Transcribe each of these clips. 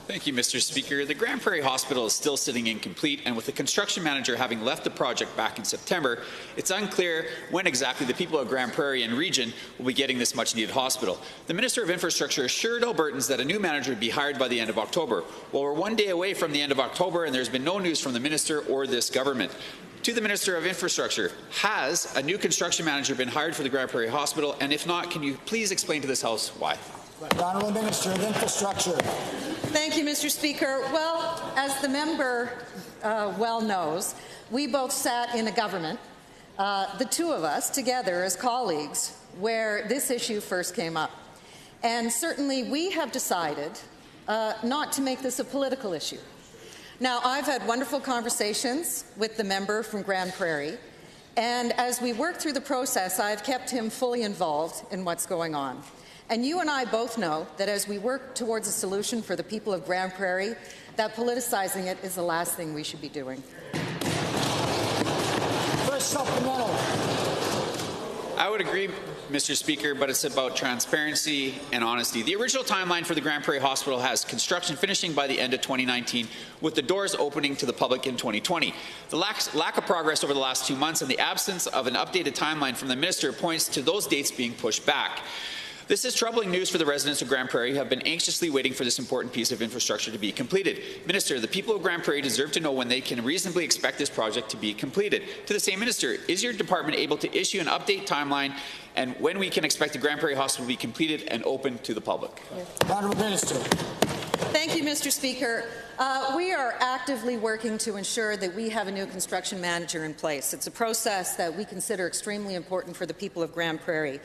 Thank you, Mr. Speaker. The Grande Prairie Hospital is still sitting incomplete, and with the construction manager having left the project back in September, it's unclear when exactly the people of Grande Prairie and region will be getting this much-needed hospital. The Minister of Infrastructure assured Albertans that a new manager would be hired by the end of October. Well, we're one day away from the end of October, and there's been no news from the Minister or this government. To the Minister of Infrastructure, has a new construction manager been hired for the Grande Prairie Hospital? And if not, can you please explain to this House why? The Honourable Minister of Infrastructure. Thank you, Mr. Speaker. Well, as the member well knows, we both sat in a government, the two of us together as colleagues, where this issue first came up. And certainly we have decided not to make this a political issue. Now, I've had wonderful conversations with the member from Grande Prairie, and as we work through the process, I've kept him fully involved in what's going on. And you and I both know that as we work towards a solution for the people of Grande Prairie, that politicizing it is the last thing we should be doing. First supplemental. I would agree, Mr. Speaker, but it's about transparency and honesty. The original timeline for the Grande Prairie Hospital has construction finishing by the end of 2019, with the doors opening to the public in 2020. The lack of progress over the last 2 months and the absence of an updated timeline from the Minister points to those dates being pushed back. This is troubling news for the residents of Grande Prairie who have been anxiously waiting for this important piece of infrastructure to be completed. Minister, the people of Grande Prairie deserve to know when they can reasonably expect this project to be completed. To the same Minister, is your department able to issue an update timeline and when we can expect the Grande Prairie Hospital to be completed and open to the public? Honourable Minister. Thank you, Mr. Speaker. We are actively working to ensure that we have a new construction manager in place. It's a process that we consider extremely important for the people of Grande Prairie.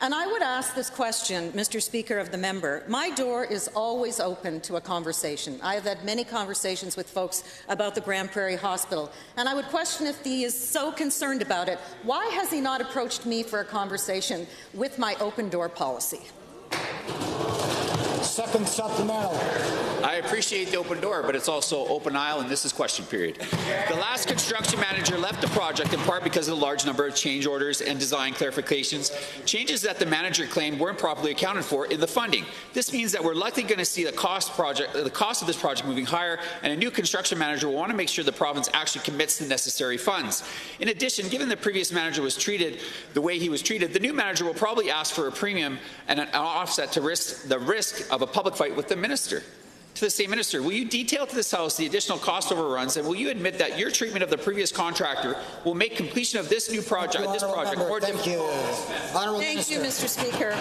And I would ask this question, Mr. Speaker, of the member. My door is always open to a conversation. I have had many conversations with folks about the Grande Prairie Hospital, and I would question if he is so concerned about it, why has he not approached me for a conversation with my open door policy? Second supplemental. I appreciate the open door, but it's also open aisle, and this is question period. The last construction manager left the project in part because of the large number of change orders and design clarifications, changes that the manager claimed weren't properly accounted for in the funding. This means that we're likely going to see the cost of this project moving higher, and a new construction manager will want to make sure the province actually commits the necessary funds. In addition, given the previous manager was treated the way he was treated, the new manager will probably ask for a premium and an offset to the risk of a public fight with the minister. To the same Minister, will you detail to this House the additional cost overruns, and will you admit that your treatment of the previous contractor will make completion of this new project, more difficult? Thank you. Thank you, Mr. Speaker.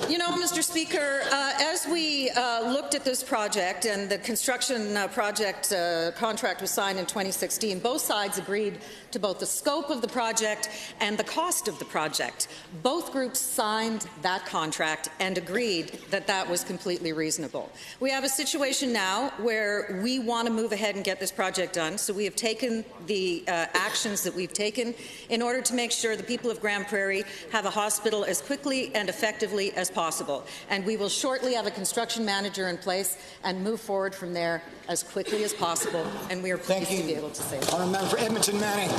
You know, Mr. Speaker, as we looked at this project and the construction project contract was signed in 2016, both sides agreed to both the scope of the project and the cost of the project. Both groups signed that contract and agreed that that was completely reasonable. We have a situation now where we want to move ahead and get this project done, so we have taken the actions that we've taken in order to make sure the people of Grande Prairie have a hospital as quickly and effectively as possible. And we will shortly have a construction manager in place and move forward from there as quickly as possible. And we are pleased to be able to say that. Honourable Member for Edmonton Manning.